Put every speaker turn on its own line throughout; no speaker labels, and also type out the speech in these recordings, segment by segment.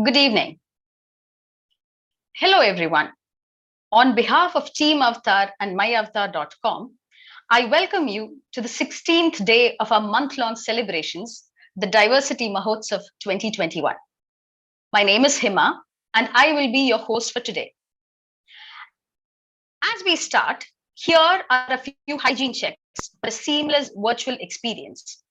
Good evening. Hello, everyone. On behalf of Team Avatar and myavatar.com, I welcome you to the 16th day of our month-long celebrations, the Diversity Mahotsav 2021. My name is Hima, and I will be your host for today. As we start, here are a few hygiene checks for a seamless virtual experience.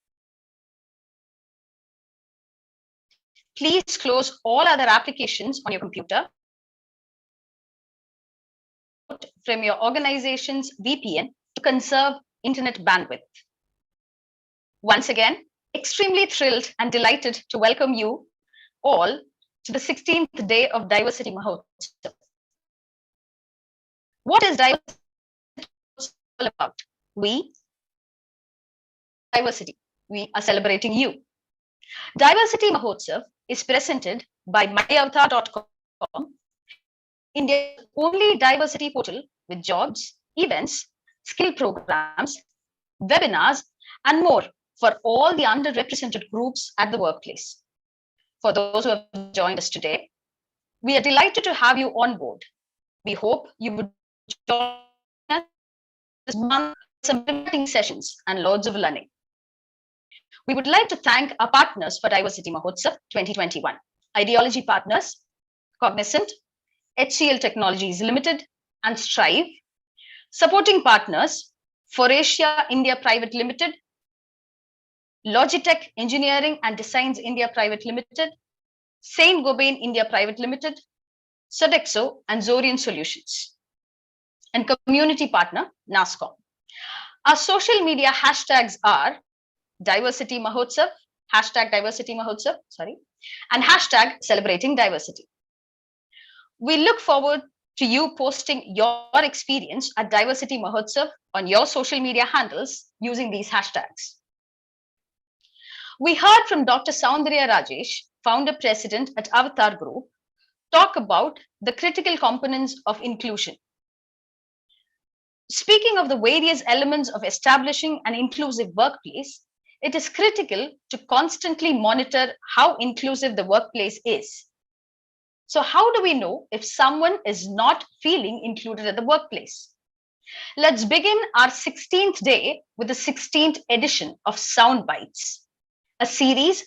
Please close all other applications on your computer from your organization's VPN to conserve internet bandwidth. Once again, extremely thrilled and delighted to welcome you all to the 16th day of Diversity Mahotsav. What is diversity all about? We are celebrating you. Diversity Mahotsav is presented by myavatar.com, India's only diversity portal with jobs, events, skill programs, webinars, and more for all the underrepresented groups at the workplace. For those who have joined us today, we are delighted to have you on board. We hope you would join us this month with some exciting sessions and loads of learning. We would like to thank our partners for Diversity Mahotsav 2021. Ideology partners, Cognizant, HCL Technologies Limited, and Strive. Supporting partners, Forasia India Private Limited, Logitech Engineering and Designs India Private Limited, Saint Gobain India Private Limited, Sodexo and Zorian Solutions. And community partner, NASCOM. Our social media hashtags are Diversity Mahotsav, hashtag Diversity Mahotsav, and hashtag Celebrating Diversity. We look forward to you posting your experience at Diversity Mahotsav on your social media handles using these hashtags. We heard from Dr. Soundarya Rajesh, founder president at Avatar Group, talk about the critical components of inclusion. Speaking of the various elements of establishing an inclusive workplace, it is critical to constantly monitor how inclusive the workplace is. So how do we know if someone is not feeling included at the workplace? Let's begin our 16th day with the 16th edition of Sound Bites, a series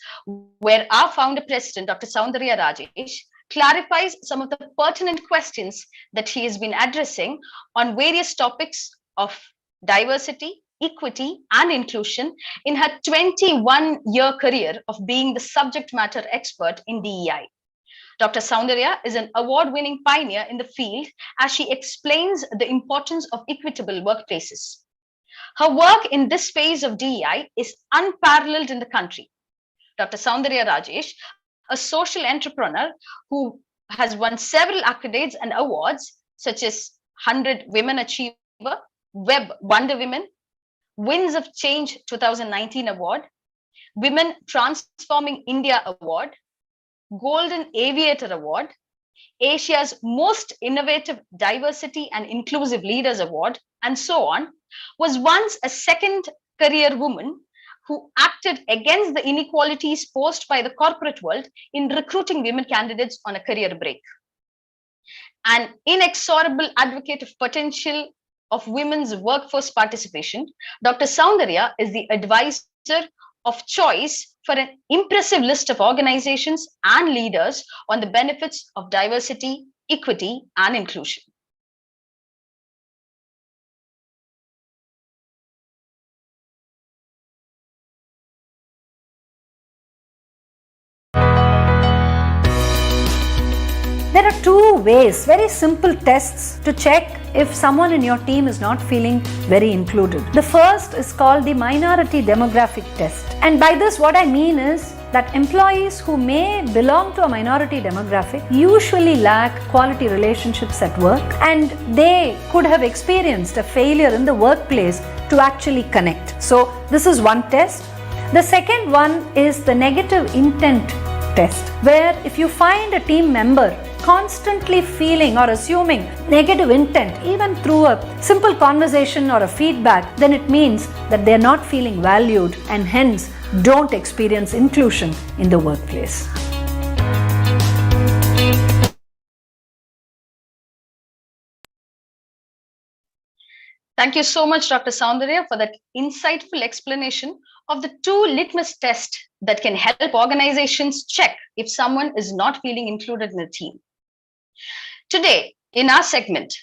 where our founder president, Dr. Soundarya Rajesh, clarifies some of the pertinent questions that he has been addressing on various topics of diversity, equity, and inclusion in her 21-year career of being the subject matter expert in DEI. Dr. Soundarya is an award-winning pioneer in the field as she explains the importance of equitable workplaces. Her work in this phase of DEI is unparalleled in the country. Dr. Soundarya Rajesh, a social entrepreneur who has won several accolades and awards such as 100 Women Achiever, Web Wonder Women, Winds of Change 2019 Award, Women Transforming India Award, Golden Aviator Award, Asia's Most Innovative Diversity and Inclusive Leaders Award, and so on, was once a second career woman who acted against the inequalities posed by the corporate world in recruiting women candidates on a career break. An inexorable advocate of potential of women's workforce participation, Dr. Soundarya is the advisor of choice for an impressive list of organizations and leaders on the benefits of diversity, equity, and inclusion.
There are two ways, very simple tests to check if someone in your team is not feeling very included. The first is called the minority demographic test. And by this, what I mean is that employees who may belong to a minority demographic usually lack quality relationships at work, and they could have experienced a failure in the workplace to actually connect. So this is one test. The second one is the negative intent test, where if you find a team member constantly feeling or assuming negative intent, even through a simple conversation or a feedback, then it means that they're not feeling valued and hence don't experience inclusion in the workplace.
Thank you so much, Dr. Soundarya, for that insightful explanation of the two litmus tests that can help organizations check if someone is not feeling included in the team. Today, in our segment,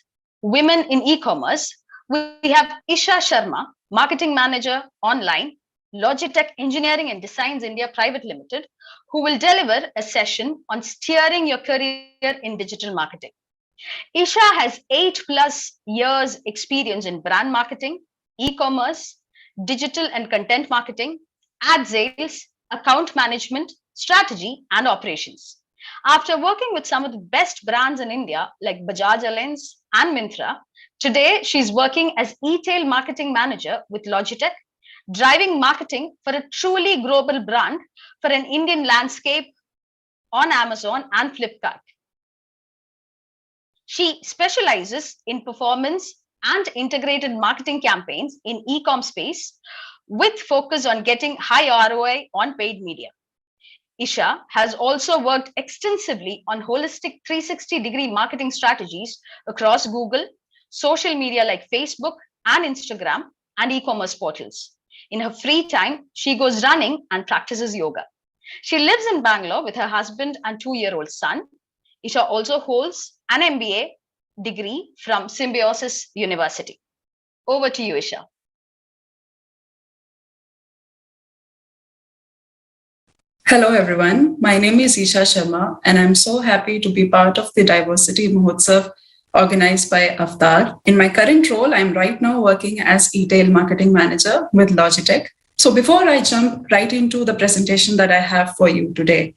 Women in E-commerce, we have Isha Sharma, Marketing Manager Online, Logitech Engineering and Designs India Private Limited, who will deliver a session on steering your career in digital marketing. Isha has 8+ years experience in brand marketing, e-commerce, digital and content marketing, ad sales, account management, strategy, and operations. After working with some of the best brands in India like Bajaj Allianz and Myntra, today she's working as e-tail marketing manager with Logitech, driving marketing for a truly global brand for an Indian landscape on Amazon and Flipkart. She specializes in performance and integrated marketing campaigns in e-com space with focus on getting high ROI on paid media. Isha has also worked extensively on holistic 360-degree marketing strategies across Google, social media like Facebook and Instagram, and e-commerce portals. In her free time, she goes running and practices yoga. She lives in Bangalore with her husband and 2-year-old son. Isha also holds an MBA degree from Symbiosis University. Over to you, Isha.
Hello, everyone. My name is Isha Sharma, and I'm so happy to be part of the Diversity Mahotsav organized by Avtar. In my current role, I'm right now working as e-tail marketing manager with Logitech. So before I jump right into the presentation that I have for you today,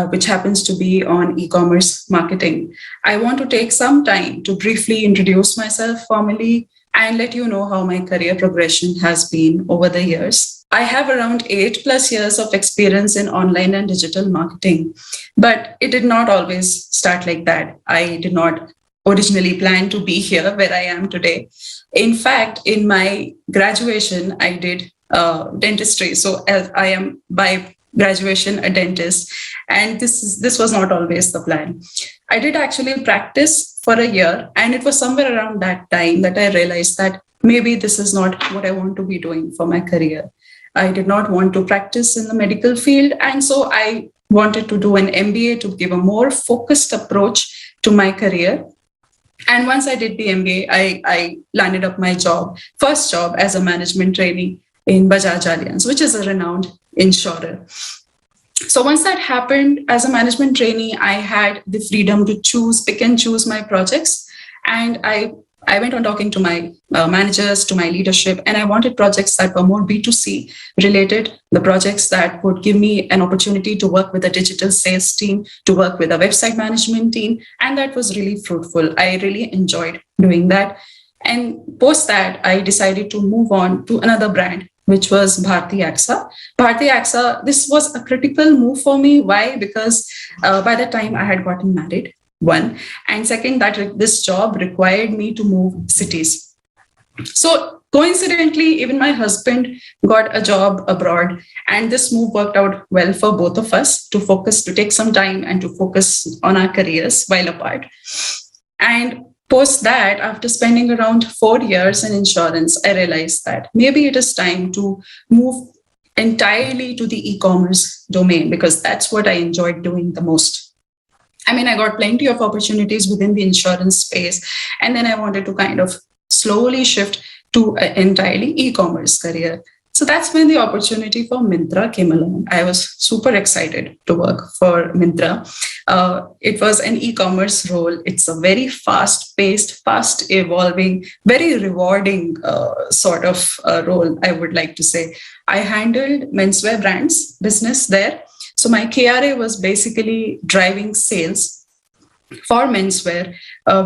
which happens to be on e-commerce marketing, I want to take some time to briefly introduce myself formally and let you know how my career progression has been over the years. I have around 8+ years of experience in online and digital marketing, but it did not always start like that. I did not originally plan to be here where I am today. In fact, in my graduation, I did dentistry. So as I am by graduation a dentist, and this was not always the plan. I did actually practice for a year, and it was somewhere around that time that I realized that maybe this is not what I want to be doing for my career. I did not want to practice in the medical field, and so I wanted to do an MBA to give a more focused approach to my career. And once I did the MBA, I landed up my first job as a management trainee in Bajaj Allianz, which is a renowned insurer. So once that happened, as a management trainee, I had the freedom to pick and choose my projects. And I went on talking to my managers, to my leadership, and I wanted projects that were more B2C related, the projects that would give me an opportunity to work with a digital sales team, to work with a website management team. And that was really fruitful. I really enjoyed doing that. And post that, I decided to move on to another brand, which was Bharti AXA. Bharti AXA, this was a critical move for me. Why? Because by the time I had gotten married, one, and second, that this job required me to move cities. So coincidentally, even my husband got a job abroad, and this move worked out well for both of us to take some time and to focus on our careers while apart. And post that, after spending around 4 years in insurance, I realized that maybe it is time to move entirely to the e-commerce domain, because that's what I enjoyed doing the most. I mean, I got plenty of opportunities within the insurance space, and then I wanted to kind of slowly shift to an entirely e-commerce career. So that's when the opportunity for Myntra came along. I was super excited to work for Myntra. It was an e-commerce role. It's a very fast-paced, fast-evolving, very rewarding sort of role, I would like to say. I handled menswear brands business there. So my KRA was basically driving sales for menswear,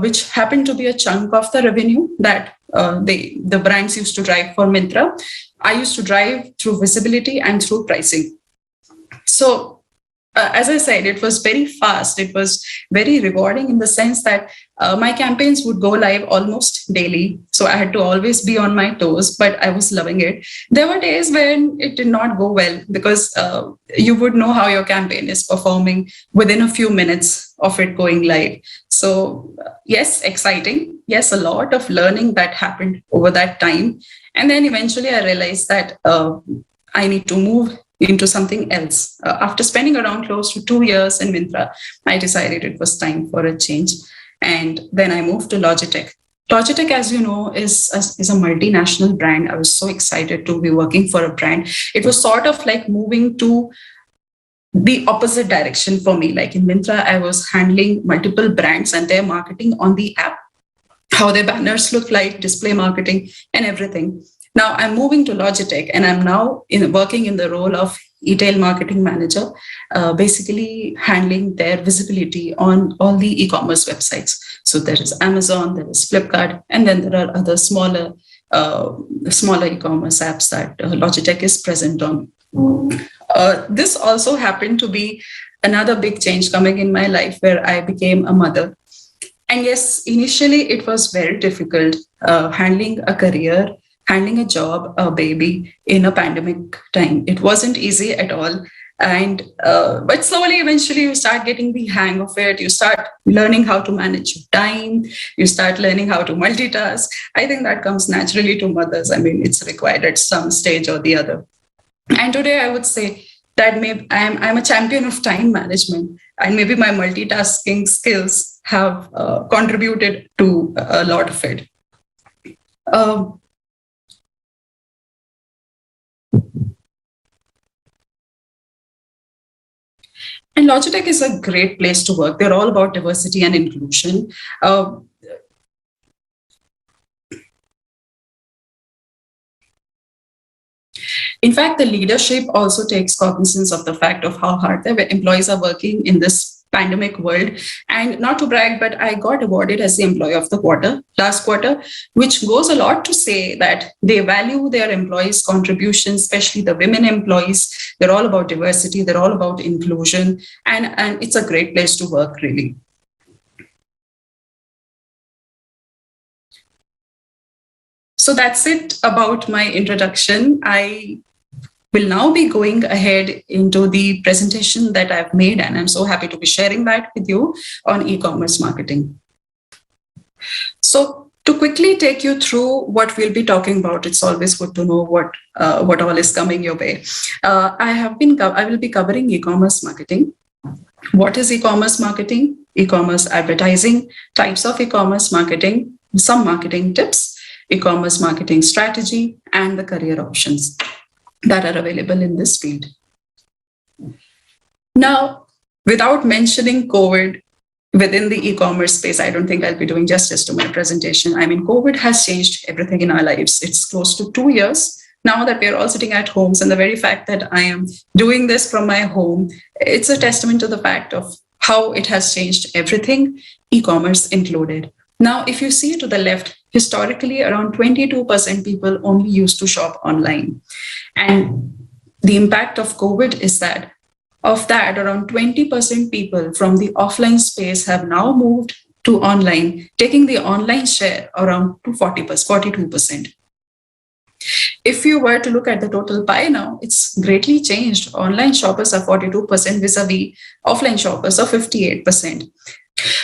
which happened to be a chunk of the revenue that the brands used to drive for Myntra. I used to drive through visibility and through pricing. So as I said, it was very fast. It was very rewarding in the sense that my campaigns would go live almost daily. So I had to always be on my toes, but I was loving it. There were days when it did not go well because you would know how your campaign is performing within a few minutes of it going live. So, yes, exciting. Yes, a lot of learning that happened over that time. And then eventually I realized that I need to move into something else. After spending around close to 2 years in Myntra, I decided it was time for a change. And then I moved to Logitech. Logitech, as you know, is a multinational brand. I was so excited to be working for a brand. It was sort of like moving to the opposite direction for me. Like in Myntra, I was handling multiple brands and their marketing on the app, how their banners look like, display marketing, and everything. Now I'm moving to Logitech and I'm now working in the role of e-tail marketing manager, basically handling their visibility on all the e-commerce websites. So there is Amazon, there is Flipkart, and then there are other smaller e-commerce apps that Logitech is present on. This also happened to be another big change coming in my life where I became a mother. And yes, initially it was very difficult handling a career, handling a job, a baby in a pandemic time. It wasn't easy at all. And but slowly, eventually, you start getting the hang of it. You start learning how to manage your time. You start learning how to multitask. I think that comes naturally to mothers. I mean, it's required at some stage or the other. And today, I would say that maybe I'm a champion of time management, and maybe my multitasking skills have contributed to a lot of it. And Logitech is a great place to work. They're all about diversity and inclusion. In fact, the leadership also takes cognizance of the fact of how hard their employees are working in this pandemic world. And not to brag, but I got awarded as the employee of the quarter, last quarter, which goes a lot to say that they value their employees' contributions, especially the women employees. They're all about diversity. They're all about inclusion. And it's a great place to work, really. So that's it about my introduction. I will now be going ahead into the presentation that I've made, and I'm so happy to be sharing that with you on e-commerce marketing. So to quickly take you through what we'll be talking about, it's always good to know what all is coming your way. I will be covering e-commerce marketing. What is e-commerce marketing? E-commerce advertising, types of e-commerce marketing, some marketing tips, e-commerce marketing strategy, and the career options that are available in this field. Now, without mentioning COVID within the e-commerce space, I don't think I'll be doing justice to my presentation. I mean, COVID has changed everything in our lives. It's close to 2 years now that we're all sitting at homes, and the very fact that I am doing this from my home, it's a testament to the fact of how it has changed everything, e-commerce included. Now, if you see to the left, historically, around 22% people only used to shop online. And the impact of COVID is that of that, around 20% people from the offline space have now moved to online, taking the online share around to 42%. If you were to look at the total pie now, it's greatly changed. Online shoppers are 42% vis-a-vis offline shoppers are 58%.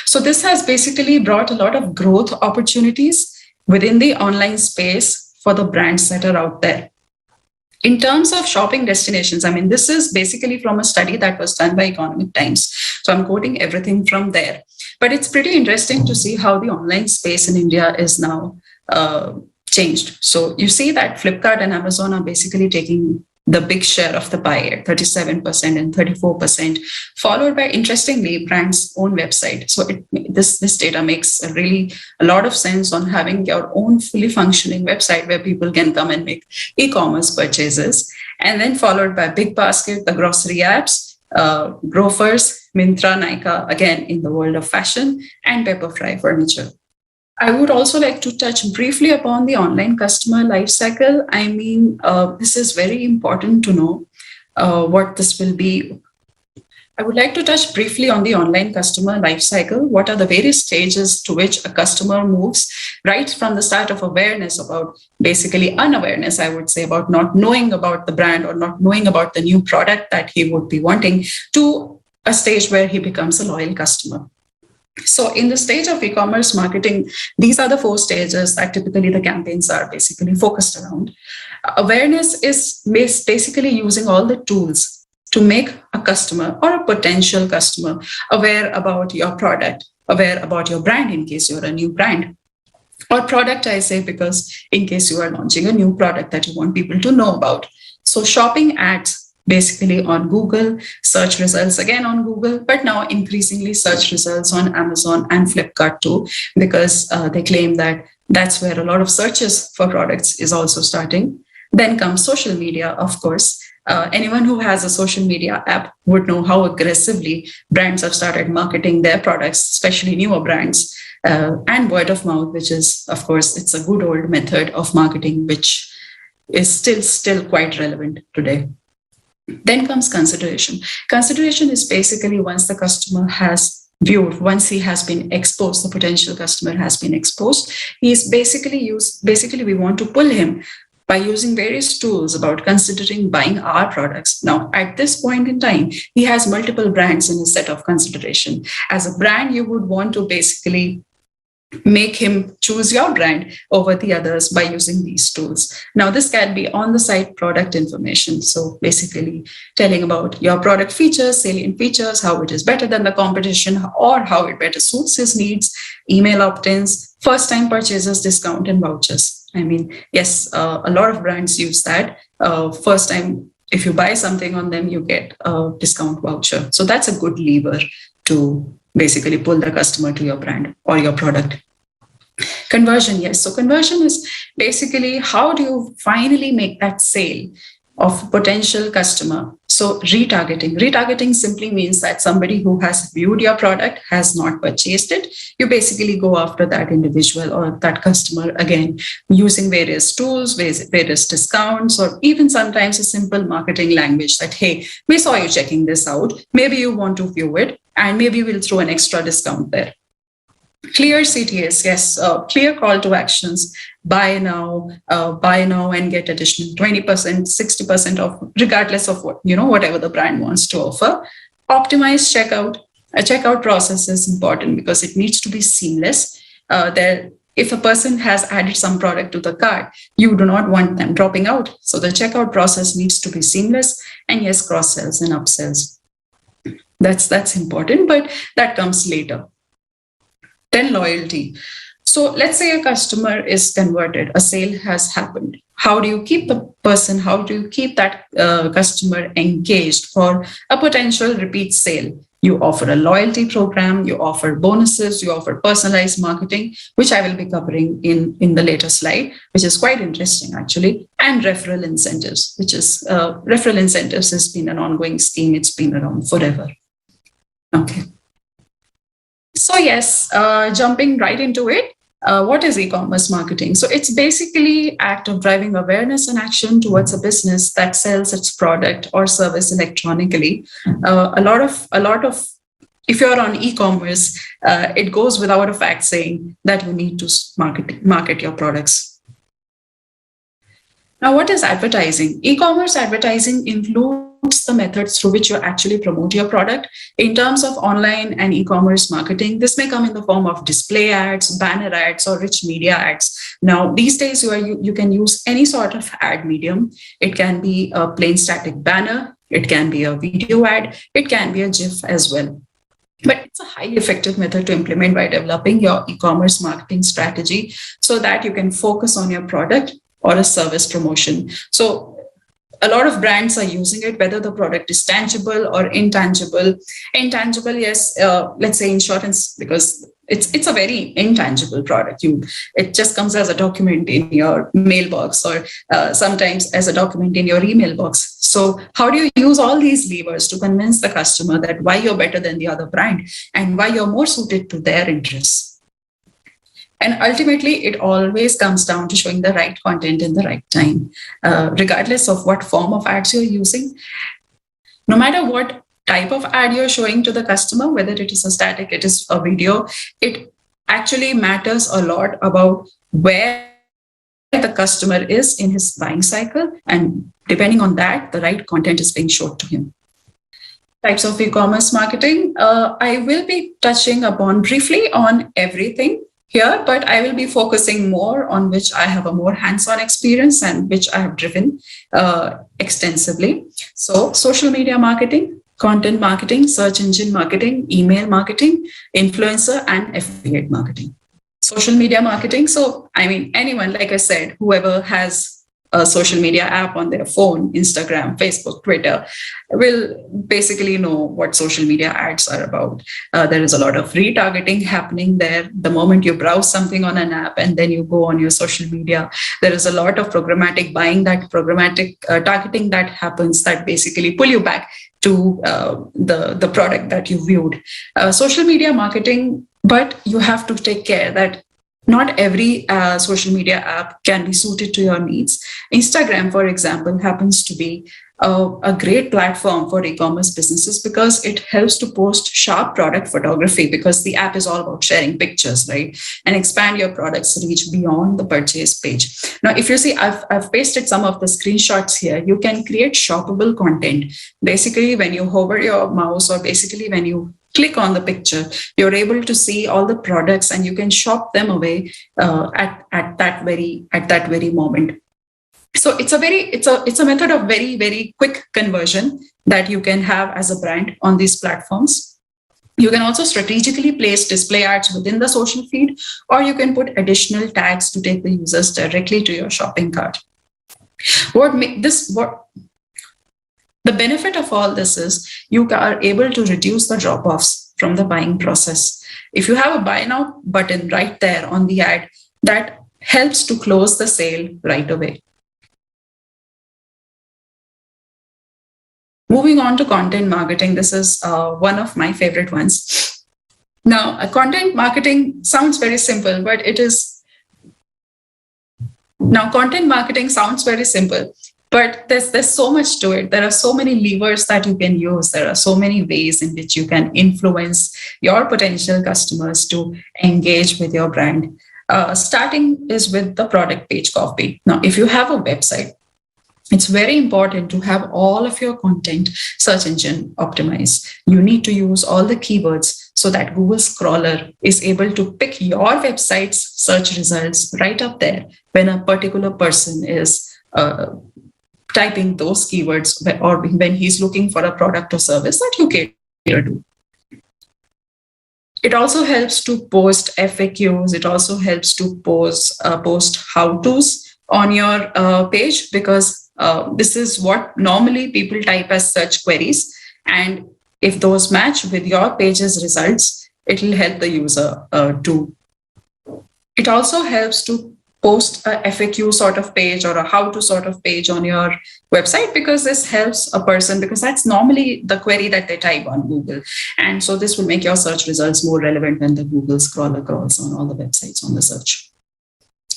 So this has basically brought a lot of growth opportunities within the online space for the brands that are out there. In terms of shopping destinations, I mean, this is basically from a study that was done by Economic Times. So I'm quoting everything from there. But it's pretty interesting to see how the online space in India is now changed. So you see that Flipkart and Amazon are basically taking the big share of the pie at 37% and 34%, followed by, interestingly, brands' own website. So this data makes a lot of sense on having your own fully functioning website where people can come and make e-commerce purchases. And then followed by Big Basket, the grocery apps, Grofers, Myntra, Nykaa, again, in the world of fashion, and Pepperfry Furniture. I would also like to touch briefly upon the online customer lifecycle. I mean, this is very important to know what this will be. I would like to touch briefly on the online customer life cycle. What are the various stages to which a customer moves right from the start of awareness about basically unawareness, I would say, about not knowing about the brand or not knowing about the new product that he would be wanting, to a stage where he becomes a loyal customer. So in the stage of e-commerce marketing, these are the 4 stages that typically the campaigns are basically focused around. Awareness is basically using all the tools to make a customer or a potential customer aware about your product, aware about your brand in case you're a new brand. Or product, I say, because in case you are launching a new product that you want people to know about. So shopping ads basically on Google, search results again on Google, but now increasingly search results on Amazon and Flipkart too, because they claim that that's where a lot of searches for products is also starting. Then comes social media, of course. Anyone who has a social media app would know how aggressively brands have started marketing their products, especially newer brands, and word of mouth, which is, of course, it's a good old method of marketing, which is still quite relevant today. Then comes consideration. Consideration is basically once the customer has viewed, once he has been exposed, the potential customer has been exposed, he is basically we want to pull him by using various tools about considering buying our products. Now, at this point in time, he has multiple brands in his set of consideration. As a brand, you would want to basically make him choose your brand over the others by using these tools. Now, this can be on the site product information. So basically telling about your product features, salient features, how it is better than the competition, or how it better suits his needs, email opt-ins, first-time purchases, discount, and vouchers. I mean, yes, a lot of brands use that. First time, if you buy something on them, you get a discount voucher. So that's a good lever to basically pull the customer to your brand or your product. Conversion, yes. So conversion is basically how do you finally make that sale of potential customer. So retargeting. Retargeting simply means that somebody who has viewed your product has not purchased it. You basically go after that individual or that customer again using various tools, various discounts, or even sometimes a simple marketing language that, hey, we saw you checking this out. Maybe you want to view it and maybe we'll throw an extra discount there. Clear CTAs, yes, clear call to actions, buy now and get additional 20%, 60% off, regardless of what, whatever the brand wants to offer. Optimize checkout. A checkout process is important because it needs to be seamless. If a person has added some product to the cart, you do not want them dropping out. So the checkout process needs to be seamless, and yes, cross sells and upsells. That's important, but that comes later. Then loyalty. So let's say a customer is converted, a sale has happened. How do you keep the person, how do you keep that customer engaged for a potential repeat sale? You offer a loyalty program, you offer bonuses, you offer personalized marketing, which I will be covering in the later slide, which is quite interesting actually, and referral incentives, which is referral incentives has been an ongoing scheme. It's been around forever. Okay. So yes, jumping right into it, what is e-commerce marketing? So it's basically act of driving awareness and action towards a business that sells its product or service electronically. A lot of, if you're on e-commerce, it goes without a fact saying that you need to market your products. Now, what is advertising? E-commerce advertising includes the methods through which you actually promote your product. In terms of online and e-commerce marketing, this may come in the form of display ads, banner ads, or rich media ads. Now, these days, you can use any sort of ad medium. It can be a plain static banner. It can be a video ad. It can be a GIF as well. But it's a highly effective method to implement by developing your e-commerce marketing strategy so that you can focus on your product or a service promotion. So a lot of brands are using it, whether the product is tangible or intangible. Intangible, yes, let's say insurance, because it's a very intangible product. It just comes as a document in your mailbox or sometimes as a document in your email box. So how do you use all these levers to convince the customer that why you're better than the other brand and why you're more suited to their interests? And ultimately, it always comes down to showing the right content in the right time, regardless of what form of ads you're using. No matter what type of ad you're showing to the customer, whether it is a static, it is a video, it actually matters a lot about where the customer is in his buying cycle. And depending on that, the right content is being shown to him. Types of e-commerce marketing. I will be touching upon briefly on everything here, but I will be focusing more on which I have a more hands-on experience and which I have driven extensively. So social media marketing, content marketing, search engine marketing, email marketing, influencer, and affiliate marketing. Social media marketing. So, I mean, anyone, like I said, whoever has a social media app on their phone, Instagram, Facebook, Twitter, will basically know what social media ads are about. There is a lot of retargeting happening there. The moment you browse something on an app and then you go on your social media, there is a lot of programmatic buying, that programmatic targeting that happens, that basically pull you back to the product that you viewed. Social media marketing, but you have to take care that not every social media app can be suited to your needs. Instagram, for example, happens to be a great platform for e-commerce businesses because it helps to post sharp product photography, because the app is all about sharing pictures, right? And expand your product's reach beyond the purchase page. Now, if you see, I've pasted some of the screenshots here. You can create shoppable content. Basically, when you hover your mouse, or basically when you click on the picture, you're able to see all the products and you can shop them away at that very moment. So it's a method of very, very quick conversion that you can have as a brand on these platforms. You can also strategically place display ads within the social feed, or you can put additional tags to take the users directly to your shopping cart. The benefit of all this is you are able to reduce the drop-offs from the buying process. If you have a buy now button right there on the ad, that helps to close the sale right away. Moving on to content marketing, this is one of my favorite ones. Now, content marketing sounds very simple, but content marketing sounds very simple. But there's so much to it. There are so many levers that you can use. There are so many ways in which you can influence your potential customers to engage with your brand. Starting is with the product page copy. Now, if you have a website, it's very important to have all of your content search engine optimized. You need to use all the keywords so that Google Crawler is able to pick your website's search results right up there when a particular person is typing those keywords, or when he's looking for a product or service that you cater to. It also helps to post FAQs. It also helps to post how-tos on your page, because this is what normally people type as search queries. And if those match with your page's results, it will help the user too. It also helps to post a FAQ sort of page or a how-to sort of page on your website, because this helps a person, because that's normally the query that they type on Google. And so this will make your search results more relevant when the Google crawler crawls on all the websites on the search.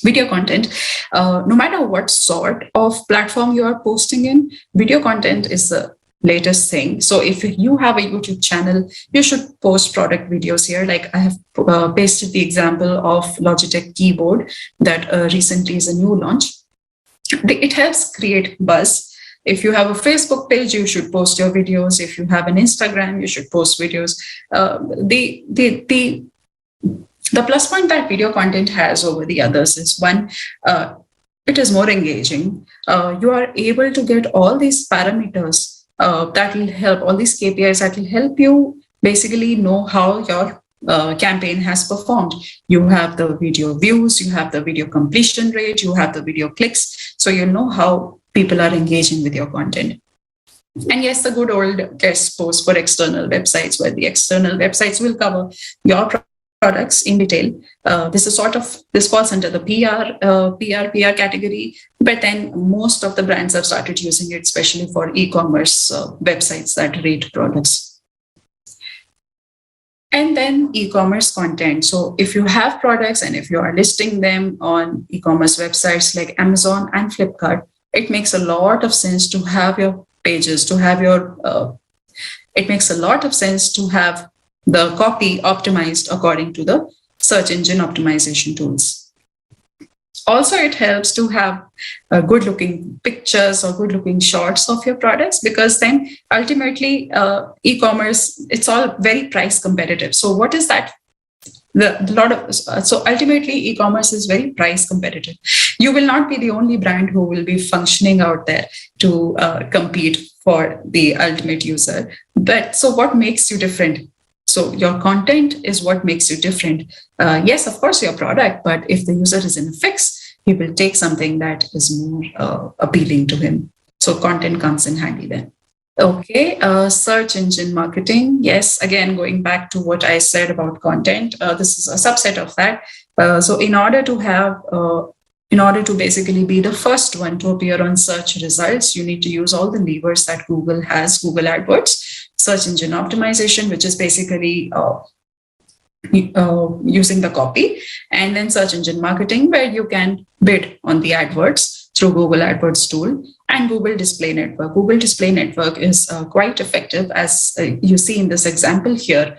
Video content, no matter what sort of platform you are posting in, video content is the latest thing. So if you have a YouTube channel, you should post product videos here. Like I have pasted the example of Logitech keyboard that recently is a new launch. It helps create buzz. If you have a Facebook page, you should post your videos. If you have an Instagram, you should post videos. The plus point that video content has over the others is, one, it is more engaging. You are able to get all these parameters that will help, all these KPIs that will help you basically know how your campaign has performed. You have the video views, you have the video completion rate, you have the video clicks. So you'll know how people are engaging with your content. And yes, the good old guest post for external websites, where the external websites will cover your products in detail. This falls under the PR category, but then most of the brands have started using it, especially for e-commerce websites that rate products. And then e-commerce content. So if you have products and if you are listing them on e-commerce websites like Amazon and Flipkart, it makes a lot of sense to have your pages, to have your it makes a lot of sense to have the copy optimized according to the search engine optimization tools. Also, it helps to have good looking pictures or good looking shots of your products, because then ultimately e-commerce, it's all very price competitive. So what is that? So ultimately e-commerce is very price competitive. You will not be the only brand who will be functioning out there to compete for the ultimate user. But so what makes you different? So your content is what makes you different. Yes, of course, your product, but if the user is in a fix, he will take something that is more appealing to him. So content comes in handy then. Okay, search engine marketing. Yes, again, going back to what I said about content, this is a subset of that. So in order to basically be the first one to appear on search results, you need to use all the levers that Google has. Google AdWords, search engine optimization, which is basically using the copy, and then search engine marketing, where you can bid on the AdWords through Google AdWords tool, and Google Display Network. Google Display Network is quite effective, as you see in this example here.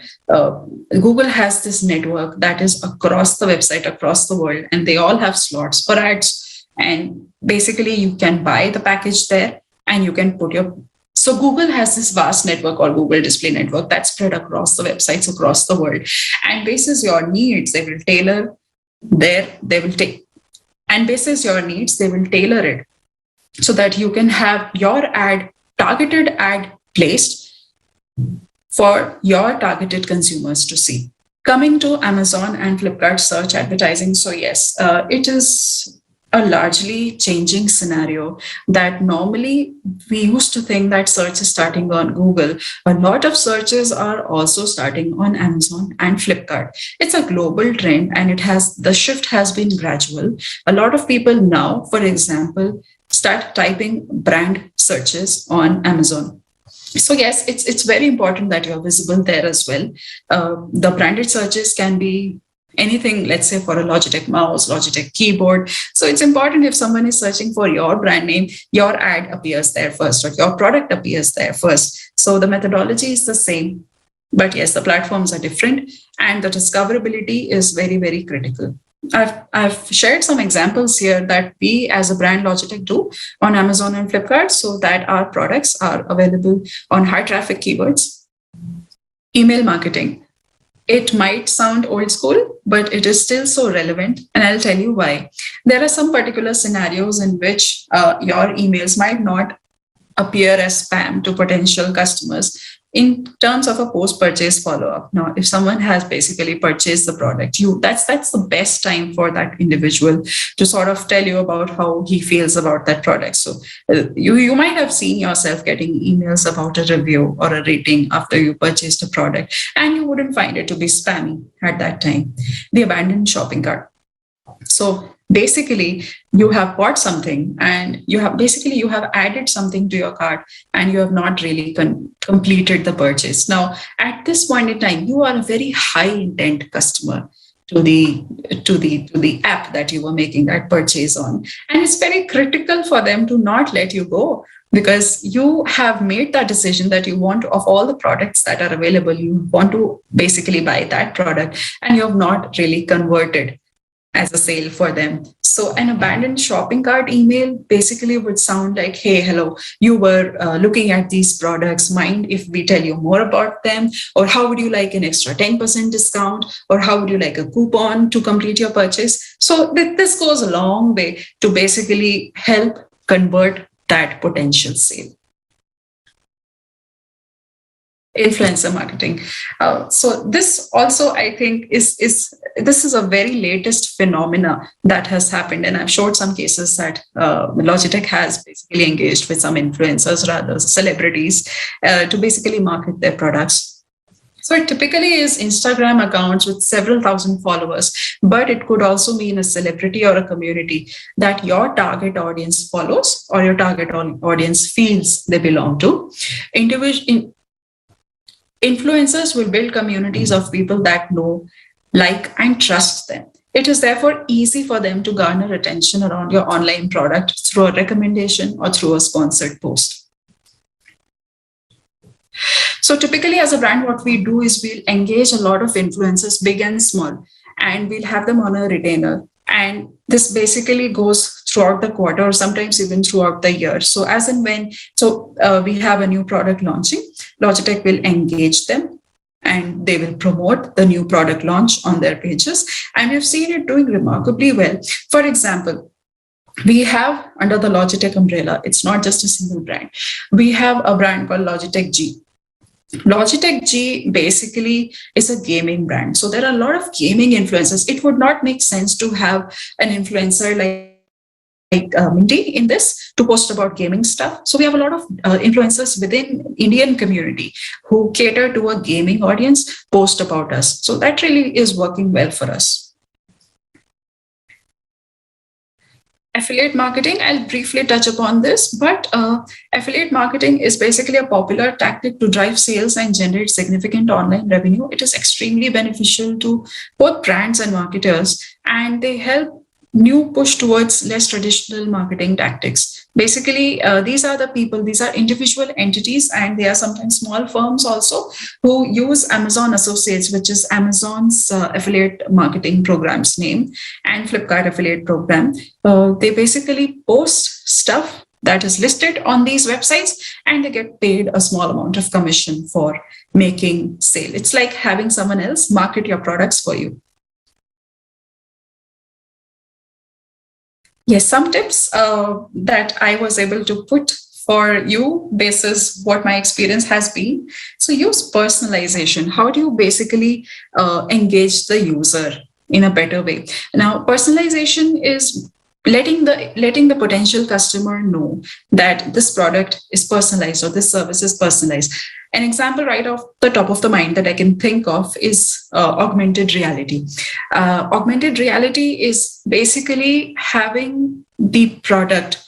Google has this network that is across the website, across the world, and they all have slots for ads. And basically, you can buy the package there, and you can put your. So Google has this vast network called Google Display Network that's spread across the websites across the world. And basis your needs, they will tailor it so that you can have your targeted ad placed for your targeted consumers to see. Coming to Amazon and Flipkart search advertising. So yes, it is a largely changing scenario that normally we used to think that search is starting on Google. A lot of searches are also starting on Amazon and Flipkart. It's a global trend, and the shift has been gradual. A lot of people now, for example, start typing brand searches on Amazon. So yes, it's very important that you're visible there as well. The branded searches can be anything, let's say for a Logitech mouse, Logitech keyboard. So it's important, if someone is searching for your brand name, your ad appears there first, or your product appears there first. So the methodology is the same, but yes, the platforms are different, and the discoverability is very, very critical. I've shared some examples here that we as a brand Logitech do on Amazon and Flipkart, so that our products are available on high traffic keywords. Email marketing. It might sound old school, but it is still so relevant. And I'll tell you why. There are some particular scenarios in which your emails might not appear as spam to potential customers in terms of a post-purchase follow-up. Now, if someone has basically purchased the product, that's the best time for that individual to sort of tell you about how he feels about that product. So you might have seen yourself getting emails about a review or a rating after you purchased a product, and you wouldn't find it to be spammy at that time. The abandoned shopping cart. So basically, you have bought something, and you have added something to your cart, and you have not really completed the purchase. Now, at this point in time, you are a very high intent customer to the app that you were making that purchase on, and it's very critical for them to not let you go, because you have made that decision that you want, of all the products that are available, you want to basically buy that product, and you have not really converted as a sale for them. So an abandoned shopping cart email basically would sound like, hey, hello, you were looking at these products. Mind if we tell you more about them? Or how would you like an extra 10% discount? Or how would you like a coupon to complete your purchase? So this goes a long way to basically help convert that potential sale. Influencer marketing. So this also, I think, this is a very latest phenomena that has happened, and I've showed some cases that Logitech has basically engaged with some influencers, rather celebrities, to basically market their products. So it typically is Instagram accounts with several thousand followers, but it could also mean a celebrity or a community that your target audience follows, or your target audience feels they belong to. Influencers will build communities of people that know, like, and trust them. It is therefore easy for them to garner attention around your online product through a recommendation or through a sponsored post. So typically as a brand, what we do is we'll engage a lot of influencers, big and small, and we'll have them on a retainer. And this basically goes throughout the quarter or sometimes even throughout the year. So as and when, we have a new product launching, Logitech will engage them and they will promote the new product launch on their pages. And we've seen it doing remarkably well. For example, we have under the Logitech umbrella, it's not just a single brand. We have a brand called Logitech G. Logitech G basically is a gaming brand. So there are a lot of gaming influencers. It would not make sense to have an influencer like Minty in this to post about gaming stuff. So we have a lot of influencers within Indian community who cater to a gaming audience, post about us. So that really is working well for us. Affiliate marketing, I'll briefly touch upon this, but affiliate marketing is basically a popular tactic to drive sales and generate significant online revenue. It is extremely beneficial to both brands and marketers, and they help new push towards less traditional marketing tactics. Basically, these are the people, these are individual entities, and they are sometimes small firms also who use Amazon Associates, which is Amazon's affiliate marketing program's name, and Flipkart affiliate program. They basically post stuff that is listed on these websites and they get paid a small amount of commission for making sale. It's like having someone else market your products for you. Yes, some tips that I was able to put for you basis what my experience has been. So use personalization. How do you basically engage the user in a better way? Now, personalization is letting the potential customer know that this product is personalized or this service is personalized. An example right off the top of the mind that I can think of is augmented reality. Augmented reality is basically having the product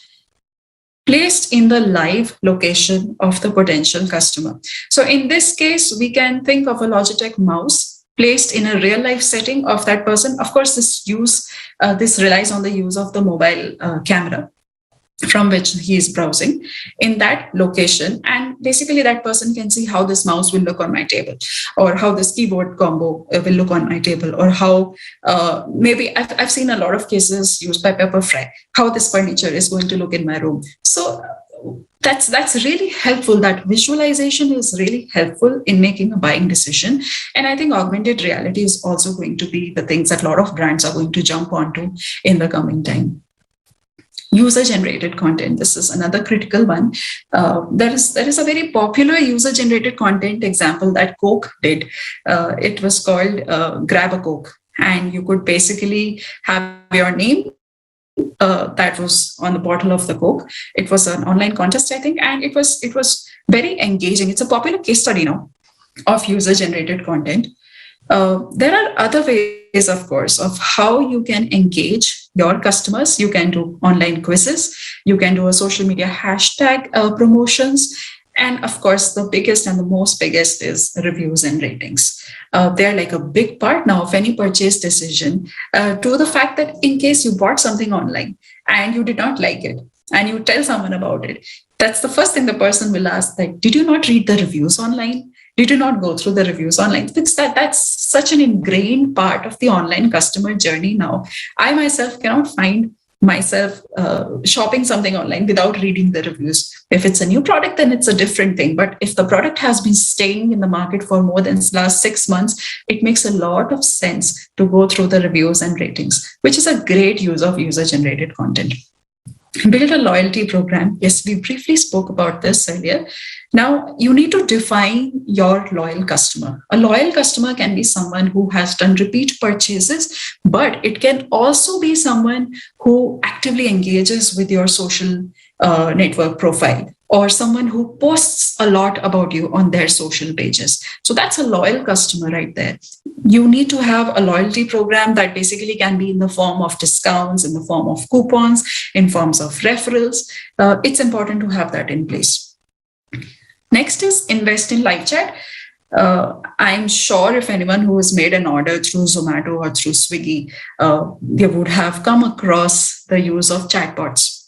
placed in the live location of the potential customer. So in this case, we can think of a Logitech mouse placed in a real life setting of that person. Of course, this relies on the use of the mobile camera from which he is browsing in that location. And basically that person can see how this mouse will look on my table, or how this keyboard combo will look on my table, or how maybe I've seen a lot of cases used by Pepperfry, how this furniture is going to look in my room. So that's really helpful. That visualization is really helpful in making a buying decision. And I think augmented reality is also going to be the things that a lot of brands are going to jump onto in the coming time. User-generated content. This is another critical one. There is a very popular user-generated content example that Coke did. It was called Grab a Coke. And you could basically have your name that was on the bottle of the Coke. It was an online contest, I think, and it was very engaging. It's a popular case study now of user-generated content. There are other ways, of course, of how you can engage your customers. You can do online quizzes. You can do a social media hashtag promotions. And of course, the biggest and the most biggest is reviews and ratings. They're like a big part now of any purchase decision, to the fact that in case you bought something online and you did not like it and you tell someone about it, that's the first thing the person will ask, like, did you not read the reviews online? Did you not go through the reviews online? Because that's such an ingrained part of the online customer journey now. I myself cannot find myself shopping something online without reading the reviews. If it's a new product, then it's a different thing. But if the product has been staying in the market for more than the last 6 months, it makes a lot of sense to go through the reviews and ratings, which is a great use of user-generated content. Build a loyalty program. Yes, we briefly spoke about this earlier. Now, you need to define your loyal customer. A loyal customer can be someone who has done repeat purchases, but it can also be someone who actively engages with your social network profile, or someone who posts a lot about you on their social pages. So that's a loyal customer right there. You need to have a loyalty program that basically can be in the form of discounts, in the form of coupons, in forms of referrals. It's important to have that in place. Next is invest in live chat. I'm sure if anyone who has made an order through Zomato or through Swiggy, they would have come across the use of chatbots.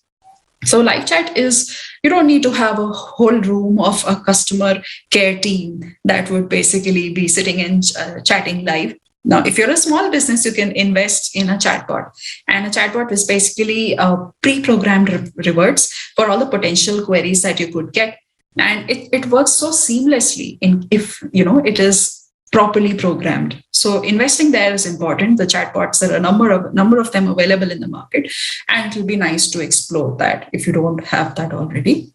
So live chat is, you don't need to have a whole room of a customer care team that would basically be sitting and chatting live. Now, if you're a small business, you can invest in a chatbot. And a chatbot is basically pre-programmed rewards for all the potential queries that you could get. And it works so seamlessly if it is properly programmed. So investing there is important. The chatbots, there are a number of them available in the market, and it will be nice to explore that if you don't have that already.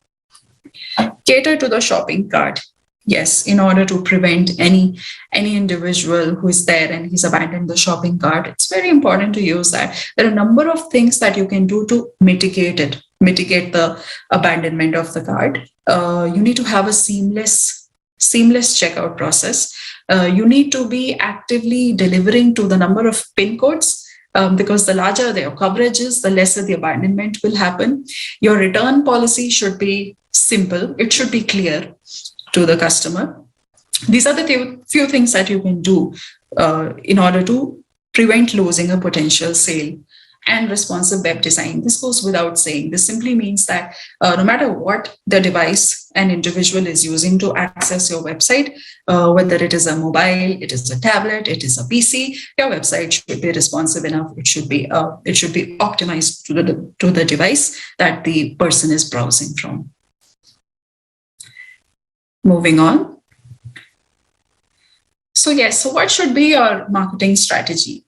Cater to the shopping cart. Yes, in order to prevent any individual who is there and he's abandoned the shopping cart, it's very important to use that. There are a number of things that you can do to mitigate the abandonment of the cart. You need to have a seamless checkout process. You need to be actively delivering to the number of PIN codes. Because the larger their coverage is, the lesser the abandonment will happen. Your return policy should be simple. It should be clear to the customer. These are the few things that you can do in order to prevent losing a potential sale. And responsive web design. This goes without saying. This simply means that no matter what the device an individual is using to access your website, whether it is a mobile, it is a tablet, it is a PC, your website should be responsive enough. It should be optimized to the device that the person is browsing from. Moving on. So what should be your marketing strategy?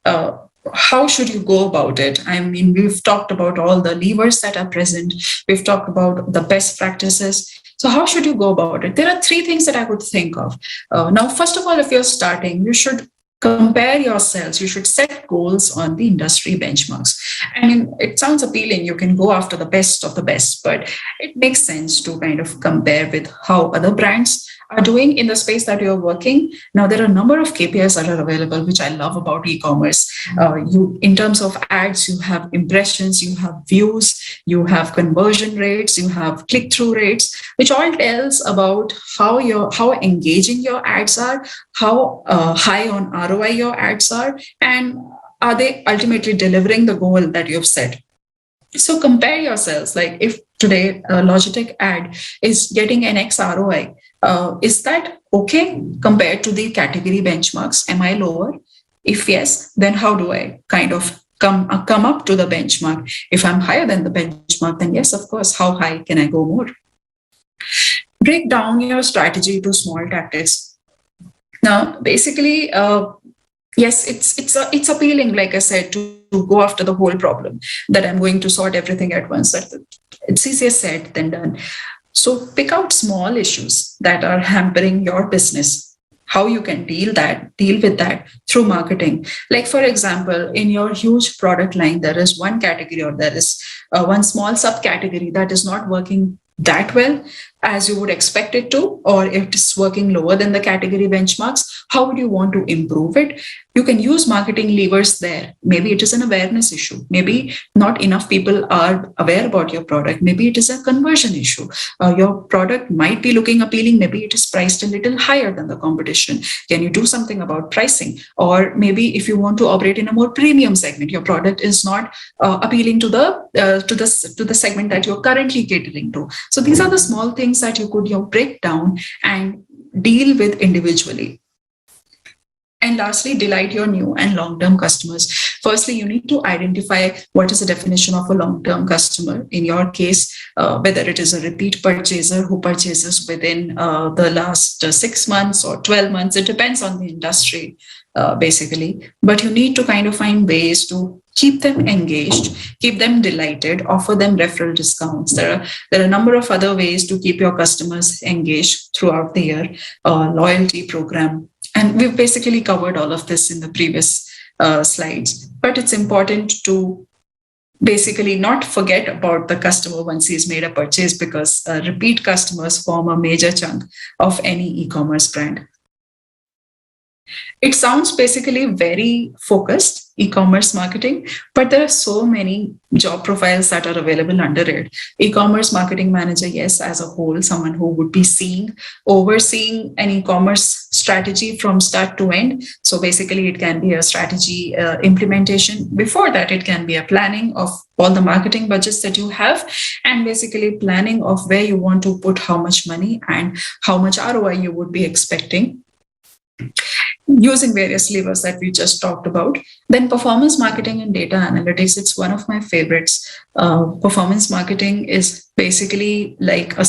How should you go about it? I mean, we've talked about all the levers that are present. We've talked about the best practices. So how should you go about it? There are three things that I would think of. Now, first of all, if you're starting, you should compare yourselves. You should set goals on the industry benchmarks. I mean, it sounds appealing. You can go after the best of the best, but it makes sense to kind of compare with how other brands are doing in the space that you're working. Now, there are a number of KPIs that are available, which I love about e-commerce. In terms of ads, you have impressions, you have views, you have conversion rates, you have click-through rates, which all tells about how engaging your ads are, how high on ROI your ads are, and are they ultimately delivering the goal that you've set. So compare yourselves. Like if today a Logitech ad is getting an X ROI, is that okay compared to the category benchmarks? Am I lower? If yes, then how do I kind of come up to the benchmark? If I'm higher than the benchmark, then yes, of course, how high can I go more? Break down your strategy to small tactics. Now, basically, yes, it's appealing, like I said, to go after the whole problem, that I'm going to sort everything at once. It's easier said than done. So pick out small issues that are hampering your business, how you can deal with that through marketing. Like, for example, in your huge product line, there is one category or there is one small subcategory that is not working that well as you would expect it to, or if it's working lower than the category benchmarks, how would you want to improve it? You can use marketing levers there. Maybe it is an awareness issue. Maybe not enough people are aware about your product. Maybe it is a conversion issue. Your product might be looking appealing. Maybe it is priced a little higher than the competition. Can you do something about pricing? Or maybe if you want to operate in a more premium segment, your product is not appealing to the segment that you're currently catering to. So these are the small things that you could break down and deal with individually. And lastly, delight your new and long-term customers. Firstly, you need to identify what is the definition of a long-term customer. In your case, whether it is a repeat purchaser who purchases within the last 6 months or 12 months, it depends on the industry, basically. But you need to kind of find ways to keep them engaged, keep them delighted, offer them referral discounts. There are a number of other ways to keep your customers engaged throughout the year. Loyalty program. And we've basically covered all of this in the previous slides. But it's important to basically not forget about the customer once he's made a purchase, because repeat customers form a major chunk of any e-commerce brand. It sounds basically very focused, e-commerce marketing, but there are so many job profiles that are available under it. E-commerce marketing manager, yes, as a whole, someone who would be overseeing an e-commerce strategy from start to end. So basically, it can be a strategy implementation. Before that, it can be a planning of all the marketing budgets that you have, and basically planning of where you want to put how much money and how much ROI you would be expecting using various levers that we just talked about. Then performance marketing and data analytics, it's one of my favorites. Performance marketing is basically like a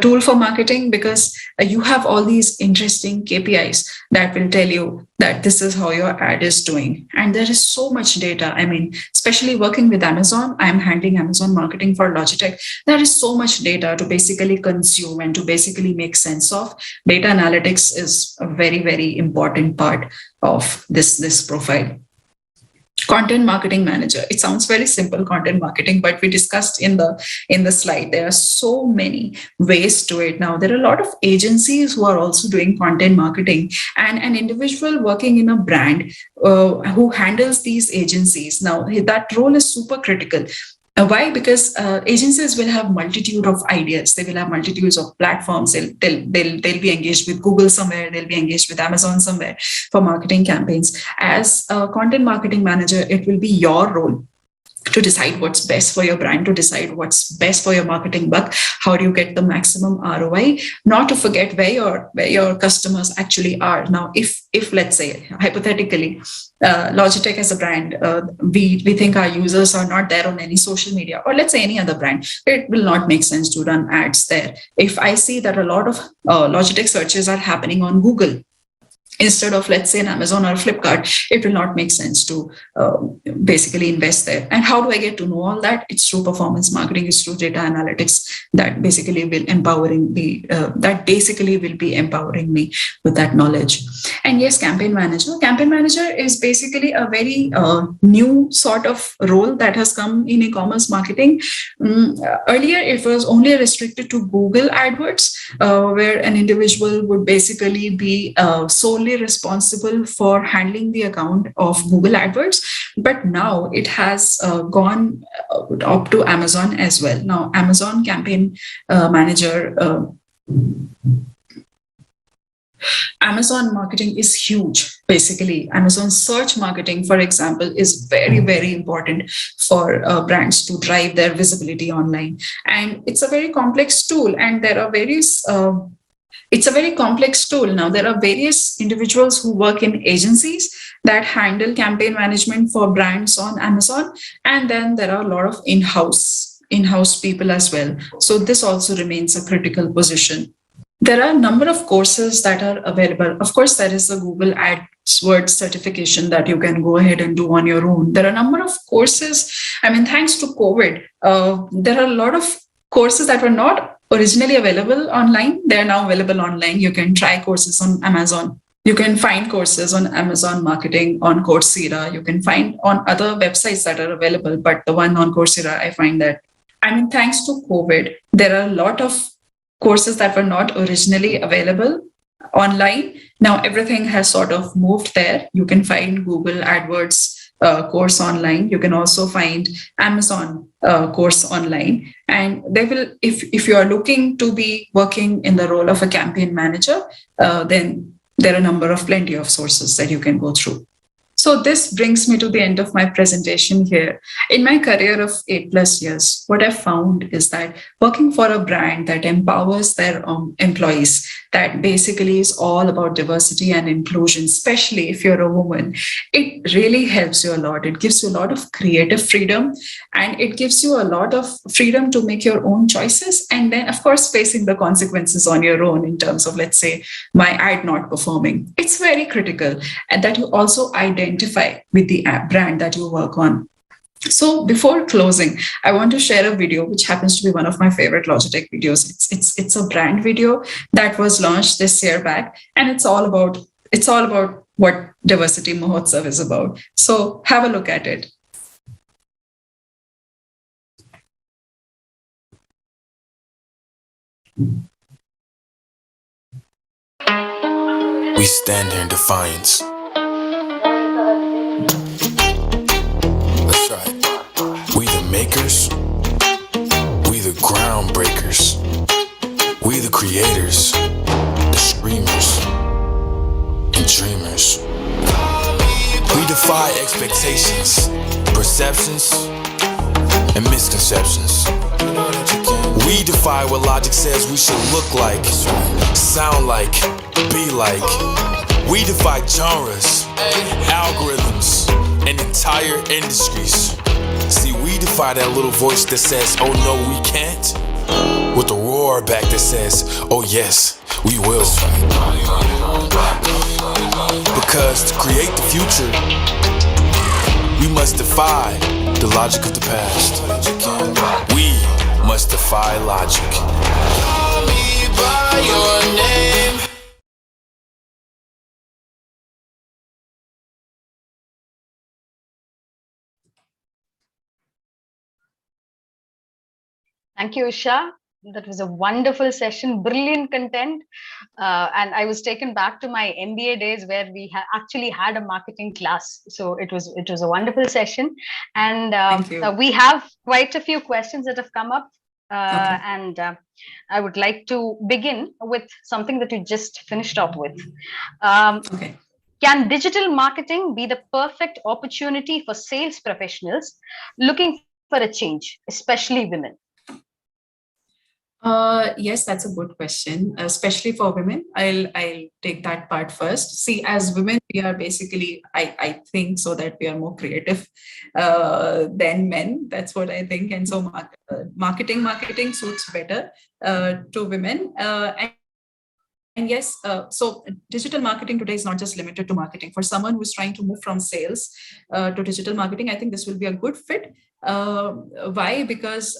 tool for marketing, because you have all these interesting KPIs that will tell you that this is how your ad is doing. And there is so much data. I mean, especially working with Amazon, I'm handling Amazon marketing for Logitech. There is so much data to basically consume and to basically make sense of. Data analytics is a very, very important part of this profile. Content marketing manager, it sounds very simple, content marketing, but we discussed in the slide, there are so many ways to it. Now there are a lot of agencies who are also doing content marketing, and an individual working in a brand who handles these agencies, now that role is super critical. Why? Because agencies will have multitude of ideas. They will have multitudes of platforms. They'll be engaged with Google somewhere. They'll be engaged with Amazon somewhere for marketing campaigns. As a content marketing manager, it will be your role to decide what's best for your brand, to decide what's best for your marketing buck. How do you get the maximum ROI? Not to forget where your customers actually are. Now, if let's say hypothetically, Logitech as a brand, we think our users are not there on any social media, or let's say any other brand, it will not make sense to run ads there. If I see that a lot of Logitech searches are happening on Google instead of, let's say, an Amazon or Flipkart, it will not make sense to basically invest there. And how do I get to know all that? It's through performance marketing, it's through data analytics that basically will be empowering me with that knowledge. And yes, campaign manager. Campaign manager is basically a very new sort of role that has come in e-commerce marketing. Earlier, it was only restricted to Google AdWords, where an individual would basically be solely responsible for handling the account of Google AdWords. But now it has gone up to Amazon as well. Now, Amazon campaign manager, Amazon marketing is huge. Basically, Amazon search marketing, for example, is very, very important for brands to drive their visibility online. And it's a very complex tool. And there are various it's a very complex tool. Now, there are various individuals who work in agencies that handle campaign management for brands on Amazon. And then there are a lot of in-house people as well. So this also remains a critical position. There are a number of courses that are available. Of course, there is a Google AdWords certification that you can go ahead and do on your own. There are a number of courses. I mean, thanks to COVID, there are a lot of courses that were not originally available online. They're now available online. You can try courses on Amazon. You can find courses on Amazon Marketing, on Coursera. You can find on other websites that are available. But the one on Coursera, I find that, I mean, thanks to COVID, there are a lot of courses that were not originally available online. Now everything has sort of moved there. You can find Google AdWords course online. You can also find Amazon course online. And they will, if you are looking to be working in the role of a campaign manager, then there are plenty of sources that you can go through. So this brings me to the end of my presentation here. In my career of 8+ years, what I've found is that working for a brand that empowers their employees, that basically is all about diversity and inclusion, especially if you're a woman, it really helps you a lot. It gives you a lot of creative freedom, and it gives you a lot of freedom to make your own choices. And then, of course, facing the consequences on your own in terms of, let's say, my ad not performing. It's very critical, and that you also identify with the brand that you work on. So before closing, I want to share a video which happens to be one of my favorite Logitech videos. It's a brand video that was launched this year back, and it's all about what Diversity Mahotsav is about. So have a look at it.
We stand here in defiance. That's right. We the makers. We the groundbreakers. We the creators. The screamers. And dreamers. We defy expectations, perceptions, and misconceptions. We defy what logic says we should look like, sound like, be like. We defy genres, algorithms, and entire industries. See, we defy that little voice that says, oh no, we can't, with a roar back that says, oh yes, we will. Because to create the future, we must defy the logic of the past. We must defy logic. Call me by your name.
Thank you, Isha. That was a wonderful session, brilliant content. And I was taken back to my MBA days where we actually had a marketing class. So it was a wonderful session. And
Thank you.
we have quite a few questions that have come up.
Okay.
And I would like to begin with something that you just finished off with.
Okay.
Can digital marketing be the perfect opportunity for sales professionals looking for a change, especially women?
Yes, that's a good question, especially for women. I'll take that part first. See, as women, we are basically, I think so that we are more creative than men. That's what I think. And so marketing suits better to women. And yes, so digital marketing today is not just limited to marketing. For someone who's trying to move from sales to digital marketing, I think this will be a good fit. Why? Because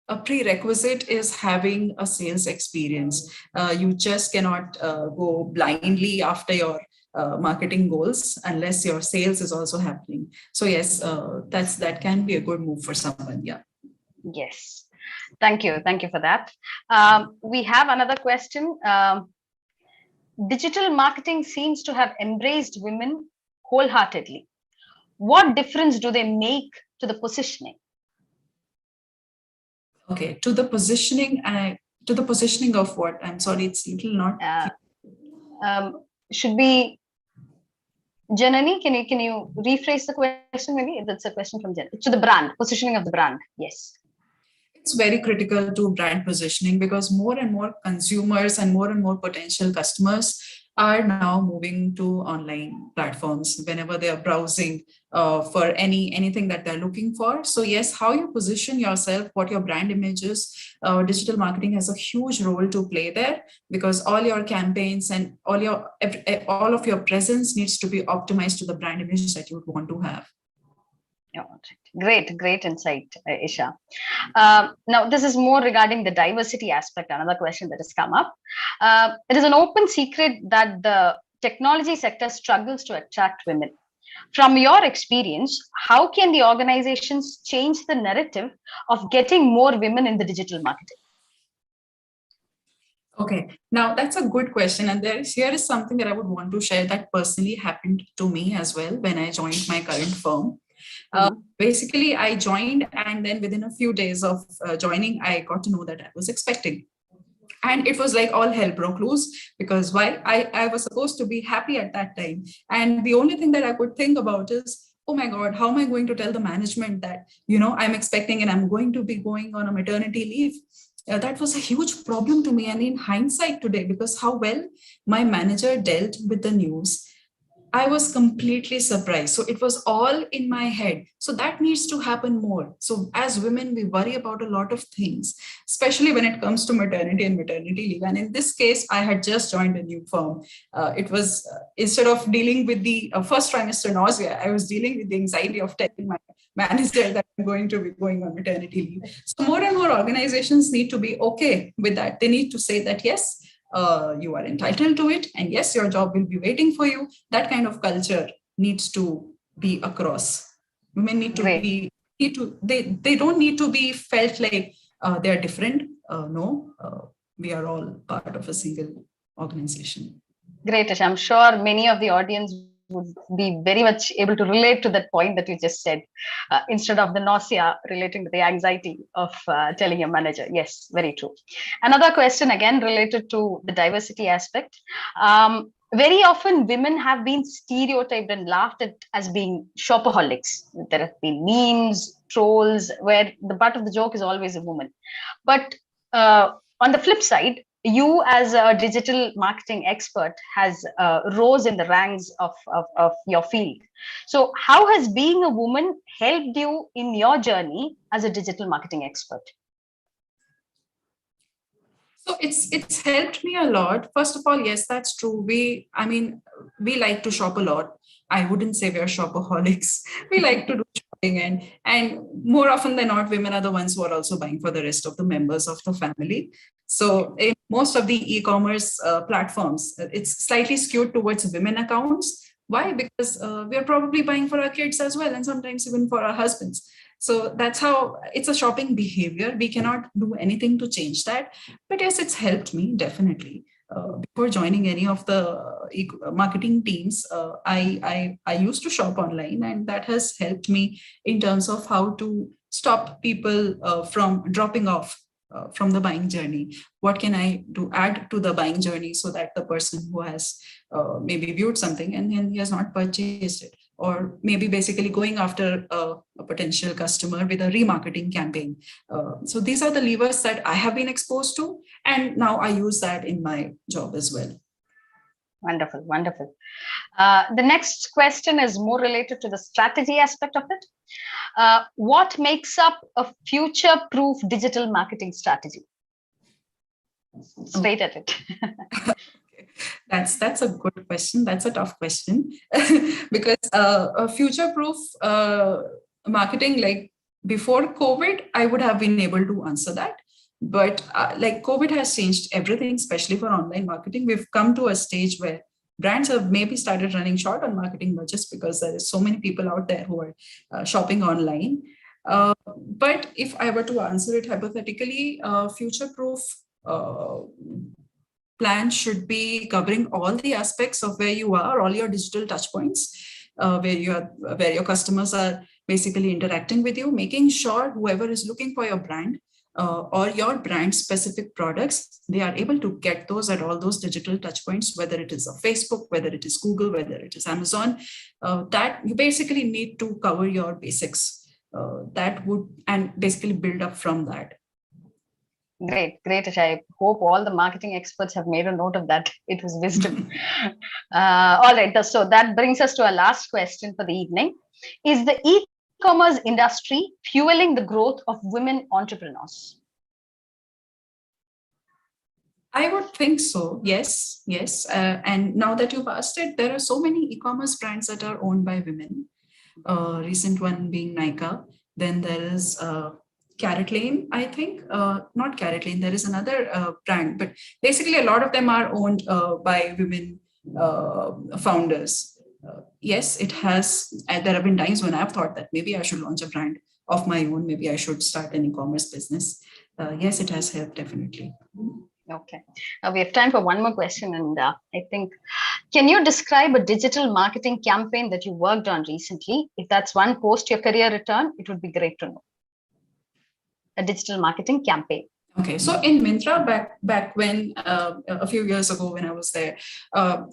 a prerequisite is having a sales experience. You just cannot go blindly after your marketing goals unless your sales is also happening. So yes, that can be a good move for someone. Yeah.
Yes. Thank you for that. We have another question. Digital marketing seems to have embraced women wholeheartedly. What difference do they make to the positioning?
Okay, to the positioning of what? I'm sorry, it's little not.
Should be Janani? Can you rephrase the question? Maybe that's a question from Jan. To the brand, positioning of the brand. Yes.
It's very critical to brand positioning because more and more consumers and more potential customers are now moving to online platforms whenever they are browsing for anything that they're looking for. So yes, how you position yourself, what your brand image is, digital marketing has a huge role to play there because all your campaigns and all of your presence needs to be optimized to the brand image that you would want to have.
Great insight, Isha. Now, this is more regarding the diversity aspect, another question that has come up. It is an open secret that the technology sector struggles to attract women. From your experience, how can the organizations change the narrative of getting more women in the digital marketing?
Okay, now that's a good question. And here is something that I would want to share that personally happened to me as well when I joined my current firm. Basically, I joined and then within a few days of joining, I got to know that I was expecting. And it was like all hell broke loose because why? I was supposed to be happy at that time. And the only thing that I could think about is, oh my God, how am I going to tell the management that, I'm expecting and I'm going to be going on a maternity leave? That was a huge problem to me. And in hindsight today, because how well my manager dealt with the news, I was completely surprised. So it was all in my head. So that needs to happen more. So as women, we worry about a lot of things, especially when it comes to maternity and maternity leave. And in this case, I had just joined a new firm. It was instead of dealing with the first trimester nausea, I was dealing with the anxiety of telling my manager that I'm going to be going on maternity leave. So more and more organizations need to be okay with that. They need to say that, yes, you are entitled to it. And yes, your job will be waiting for you. That kind of culture needs to be across. Women need to be, they don't need to be felt like they're different. No, we are all part of a single organization.
Great, Ash. I'm sure many of the audience would be very much able to relate to that point that you just said, instead of the nausea relating to the anxiety of telling your manager. Yes, very true. Another question, again, related to the diversity aspect. Very often, women have been stereotyped and laughed at as being shopaholics. There have been memes, trolls, where the butt of the joke is always a woman. But on the flip side, you as a digital marketing expert has rose in the ranks of your field. So how has being a woman helped you in your journey as a digital marketing expert?
So it's helped me a lot. First of all, yes, that's true. We like to shop a lot. I wouldn't say we're shopaholics. We like to do shopping, and more often than not, women are the ones who are also buying for the rest of the members of the family. So in most of the e-commerce platforms, it's slightly skewed towards women accounts. Why? Because we're probably buying for our kids as well, and sometimes even for our husbands. So that's how it's a shopping behavior. We cannot do anything to change that. But yes, it's helped me definitely. Before joining any of the marketing teams, I used to shop online, and that has helped me in terms of how to stop people from dropping off from the buying journey. What can I do add to the buying journey so that the person who has maybe viewed something and then he has not purchased it, or maybe basically going after a potential customer with a remarketing campaign. So these are the levers that I have been exposed to, and now I use that in my job as well.
Wonderful, wonderful. The next question is more related to the strategy aspect of it. What makes up a future-proof digital marketing strategy? Straight at it.
That's a good question. That's a tough question because a future-proof marketing, like before COVID, I would have been able to answer that. But like COVID has changed everything, especially for online marketing. We've come to a stage where brands have maybe started running short on marketing budgets because there is so many people out there who are shopping online. But if I were to answer it hypothetically, future-proof plan should be covering all the aspects of where you are, all your digital touch points, where your customers are basically interacting with you, making sure whoever is looking for your brand or your brand specific products, they are able to get those at all those digital touch points, whether it is a Facebook, whether it is Google, whether it is Amazon. That you basically need to cover your basics. And basically build up from that.
Great, great. I hope all the marketing experts have made a note of that. It was wisdom. All right. So that brings us to our last question for the evening. Is the e-commerce industry fueling the growth of women entrepreneurs?
I would think so. Yes. And now that you've asked it, there are so many e-commerce brands that are owned by women. Recent one being Nykaa. Then there is Carrot Lane, I think. Not Carrot Lane, there is another brand, but basically a lot of them are owned by women founders. Yes, it has. There have been times when I've thought that maybe I should launch a brand of my own. Maybe I should start an e-commerce business. Yes, it has helped, definitely.
Okay. We have time for one more question. And I think, can you describe a digital marketing campaign that you worked on recently? If that's one post your career return, it would be great to know. A digital marketing campaign.
Okay, so in Myntra, back when a few years ago when I was there,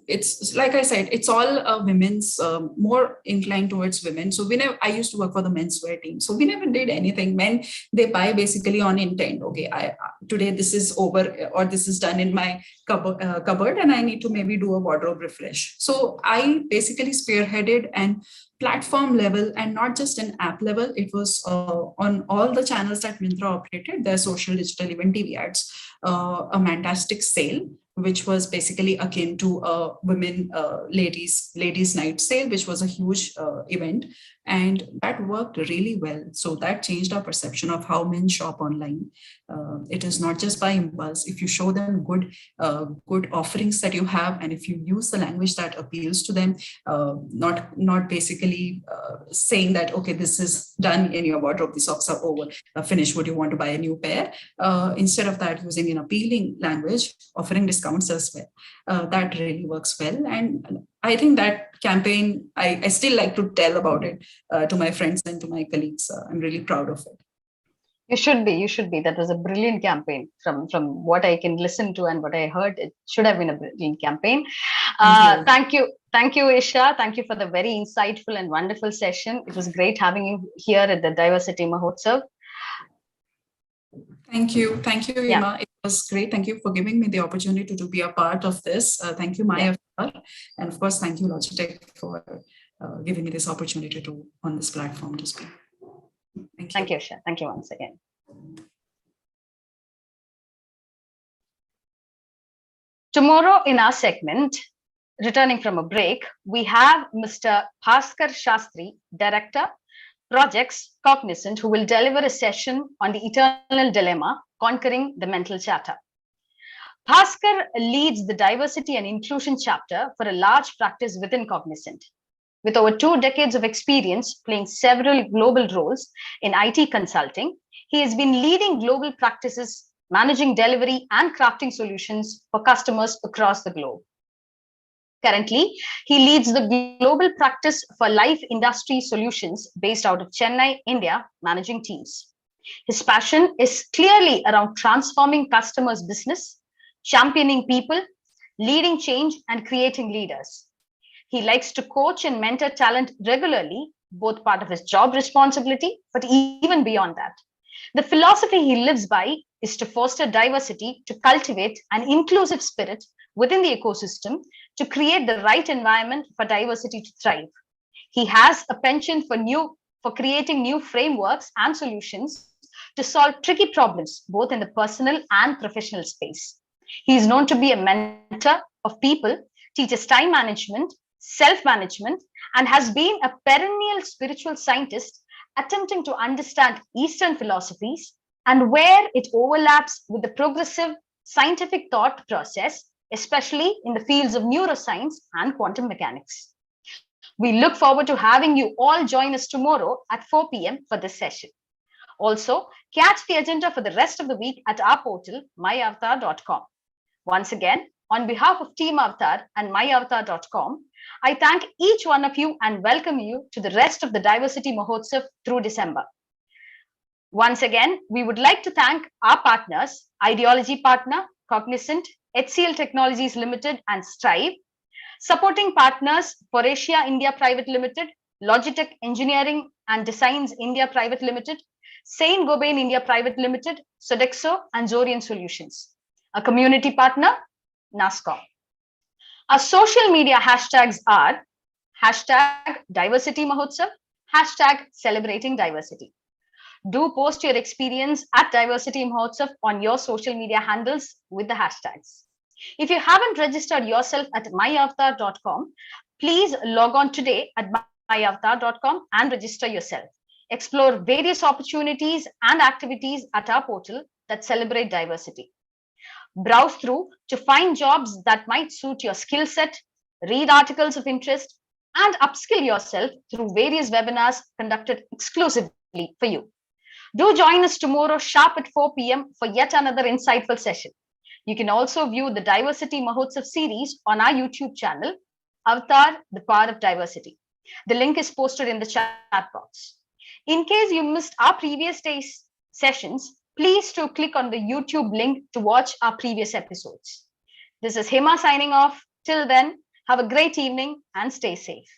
it's like I said, it's all women's, more inclined towards women. So I used to work for the menswear team. So we never did anything. Men, they buy basically on intent. Okay, today this is over or this is done in my cupboard and I need to maybe do a wardrobe refresh. So I basically spearheaded and platform level and not just an app level. It was on all the channels that Myntra operated, their social, digital, even TV ads, a fantastic sale, which was basically akin to a women ladies night sale, which was a huge event. And that worked really well. So that changed our perception of how men shop online. It is not just by impulse. If you show them good offerings that you have, and if you use the language that appeals to them, not basically saying that, okay, this is done in your wardrobe, the socks are over, finished, would you want to buy a new pair? Instead of that, using an appealing language, offering discount discounts as well. That really works well. And I think that campaign, I still like to tell about it to my friends and to my colleagues. I'm really proud of it.
You should be. You should be. That was a brilliant campaign. From what I can listen to and what I heard, it should have been a brilliant campaign.
Thank you.
Thank you, Isha. Thank you for the very insightful and wonderful session. It was great having you here at the Diversity Mahotsav.
Thank you, Ima.
Yeah.
It was great. Thank you for giving me the opportunity to be a part of this. Thank you, Maya, and of course, thank you, Logitech, for giving me this opportunity to on this platform to speak.
Thank you, Isha. Thank you once again. Tomorrow in our segment, returning from a break, we have Mr. Bhaskar Shastri, Director, Projects, Cognizant, who will deliver a session on the eternal dilemma, conquering the mental chatter. Bhaskar leads the diversity and inclusion chapter for a large practice within Cognizant. With over 2 decades of experience playing several global roles in IT consulting, he has been leading global practices, managing delivery and crafting solutions for customers across the globe. Currently, he leads the global practice for life industry solutions based out of Chennai, India, managing teams. His passion is clearly around transforming customers' business, championing people, leading change, and creating leaders. He likes to coach and mentor talent regularly, both part of his job responsibility, but even beyond that. The philosophy he lives by is to foster diversity, to cultivate an inclusive spirit within the ecosystem, to create the right environment for diversity to thrive. He has a penchant for creating new frameworks and solutions to solve tricky problems, both in the personal and professional space. He is known to be a mentor of people, teaches time management, self-management, and has been a perennial spiritual scientist attempting to understand Eastern philosophies and where it overlaps with the progressive scientific thought process, especially in the fields of neuroscience and quantum mechanics. We look forward to having you all join us tomorrow at 4 p.m. for this session. Also, catch the agenda for the rest of the week at our portal, myavatar.com. Once again, on behalf of Team Avatar and myavatar.com, I thank each one of you and welcome you to the rest of the Diversity Mahotsav through December. Once again, we would like to thank our partners, Ideology Partner, Cognizant, HCL Technologies Limited, and Strive, supporting partners, Forasia India Private Limited, Logitech Engineering and Designs India Private Limited, Saint Gobain India Private Limited, Sodexo, and Zorian Solutions. A community partner, NASCOM. Our social media hashtags are hashtag Diversity Mahotsav, hashtag Celebrating Diversity. Do post your experience at Diversity Mahotsav on your social media handles with the hashtags. If you haven't registered yourself at myavatar.com, please log on today at myavatar.com and register yourself. Explore various opportunities and activities at our portal that celebrate diversity. Browse through to find jobs that might suit your skill set, read articles of interest, and upskill yourself through various webinars conducted exclusively for you. Do join us tomorrow sharp at 4 p.m. for yet another insightful session. You can also view the Diversity Mahotsav series on our YouTube channel, Avatar, the Power of Diversity. The link is posted in the chat box. In case you missed our previous day's sessions, please do click on the YouTube link to watch our previous episodes. This is Hema signing off. Till then, have a great evening and stay safe.